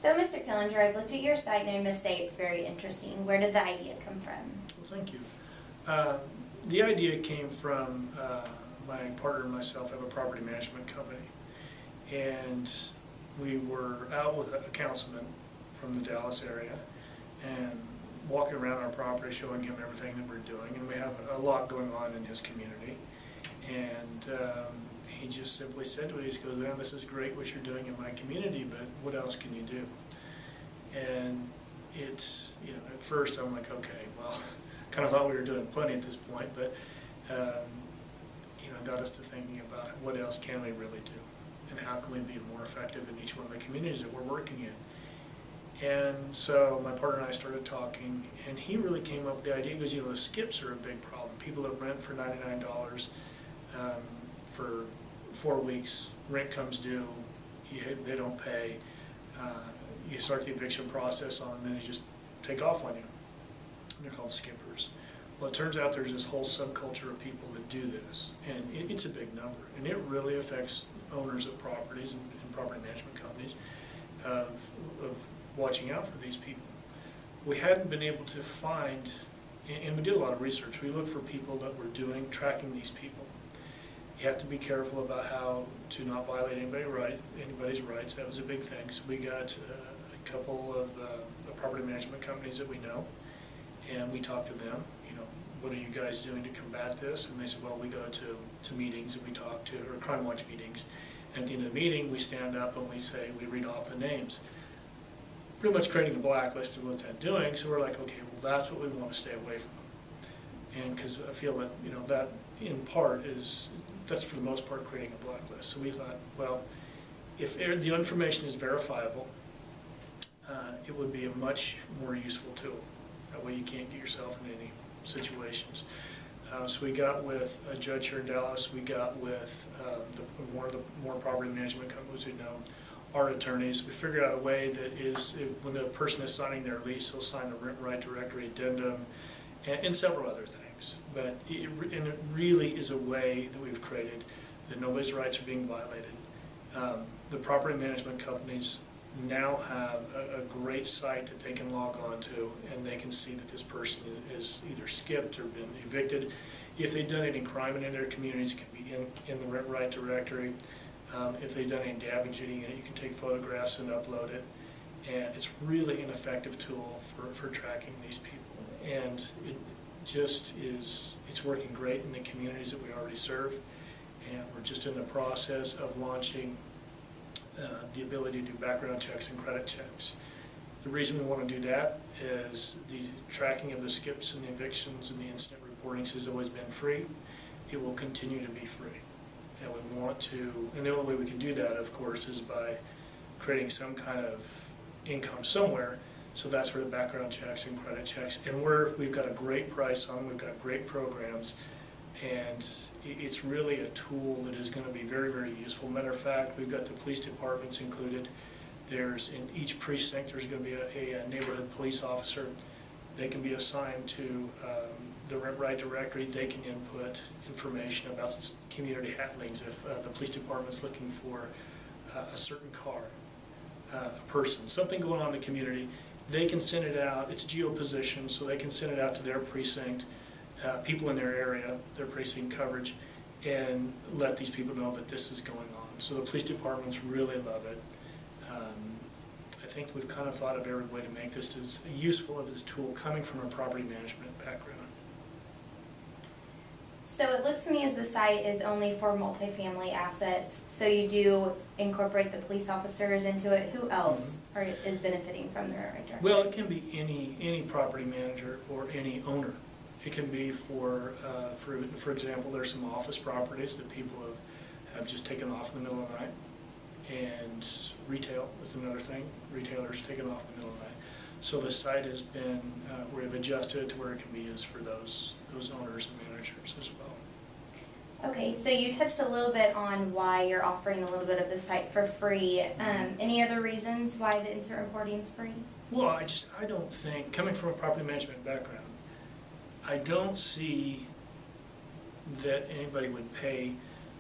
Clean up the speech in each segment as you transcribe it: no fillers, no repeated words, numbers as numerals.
So, Mr. Killinger, I've looked at your site and I must say it's very interesting. Where did the idea come from? Well, thank you. The idea came from my partner and myself have a property management company, and we were out with a councilman from the Dallas area and walking around our property showing him everything that we're doing, and we have a lot going on in his community. And he just simply said to us, he goes, "Man, this is great what you're doing in my community, but what else can you do?" And it's, you know, at first I'm like, okay, well, kind of thought we were doing plenty at this point, but you know, got us to thinking about what else can we really do, and how can we be more effective in each one of the communities that we're working in. And so my partner and I started talking, and he really came up with the idea, because, you know, the skips are a big problem. People that rent for $99 for 4 weeks, rent comes due, they don't pay, you start the eviction process on them, and they just take off on you. And they're called skippers. Well, it turns out there's this whole subculture of people that do this, and it's a big number, and it really affects owners of properties and property management companies of watching out for these people. We hadn't been able to find, and we did a lot of research, we looked for people that were tracking these people. You have to be careful about how to not violate anybody's rights. That was a big thing. So we got a couple of property management companies that we know, and we talked to them. You know, what are you guys doing to combat this? And they said, well, we go to meetings and we talk to, or crime watch meetings. And at the end of the meeting, we stand up and we read off the names, pretty much creating a blacklist of what they're doing. So we're like, okay, well, that's what we want to stay away from. And because I feel that, you know, that in part that's for the most part creating a blacklist. So we thought, well, if the information is verifiable, it would be a much more useful tool. That way you can't get yourself in any situations. So we got with a judge here in Dallas, we got with one of the more property management companies we know, our attorneys. We figured out a way that is, when the person is signing their lease, he'll sign a Rite directory addendum and several other things. But it really is a way that we've created that nobody's rights are being violated. The property management companies now have a great site that they can log on to, and they can see that this person is either skipped or been evicted. If they've done any crime in their communities, it can be in the Rite directory. If they've done any damaging in it, you can take photographs and upload it. And it's really an effective tool for tracking these people. And it just is, it's working great in the communities that we already serve. And we're just in the process of launching the ability to do background checks and credit checks. The reason we want to do that is the tracking of the skips and the evictions and the incident reportings has always been free. It will continue to be free. And we want to, and the only way we can do that, of course, is by creating some kind of income somewhere. So that's where the background checks and credit checks, and we've got a great price on, we've got great programs, and it's really a tool that is going to be very, very useful. Matter of fact, we've got the police departments included. There's, in each precinct, there's going to be a neighborhood police officer. They can be assigned to the Rite directory. They can input information about community happenings. If the police department's looking for a certain car, a person, something going on in the community, they can send it out. It's geopositioned, so they can send it out to their precinct, people in their area, their precinct coverage, and let these people know that this is going on. So the police departments really love it. I think we've kind of thought of every way to make this as useful as a tool coming from a property management background. So it looks to me as the site is only for multifamily assets. So you do incorporate the police officers into it. Who else is benefiting from the Rite directory? Well, it can be any property manager or any owner. It can be for example, there's some office properties that people have just taken off in the middle of the night, and retail is another thing. Retailers taken off in the middle of the night. So the site has been, we've adjusted it to where it can be used for those owners and managers as well. Okay, so you touched a little bit on why you're offering a little bit of the site for free. Any other reasons why the instant reporting is free? Well, I don't think, coming from a property management background, I don't see that anybody would pay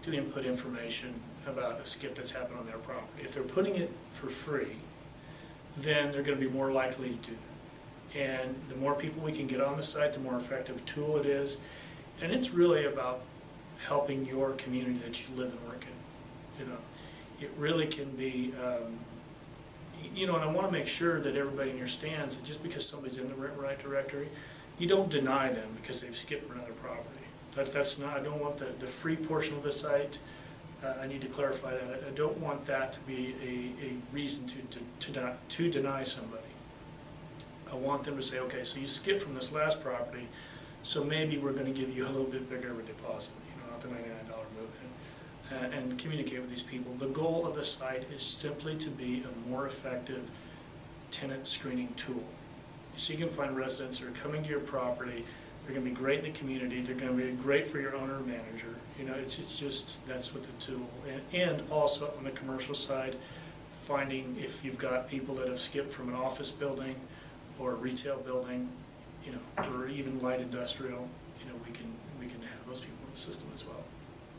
to input information about a skip that's happened on their property. If they're putting it for free, then they're going to be more likely to do it. And the more people we can get on the site, the more effective tool it is. And it's really about helping your community that you live and work in. You know, it really can be, you know, and I want to make sure that everybody understands that just because somebody's in the Rite directory, you don't deny them because they've skipped from another property. That's not, I don't want the free portion of the site. I need to clarify that. I don't want that to be a reason to deny somebody. I want them to say, okay, so you skipped from this last property, so maybe we're going to give you a little bit bigger of a deposit, you know, not the $99 movement, and communicate with these people. The goal of the site is simply to be a more effective tenant screening tool. So you can find residents that are coming to your property. They're going to be great in the community. They're going to be great for your owner or manager. You know, it's just, that's what the tool. And also on the commercial side, finding if you've got people that have skipped from an office building or a retail building, you know, or even light industrial, you know, we can have those people in the system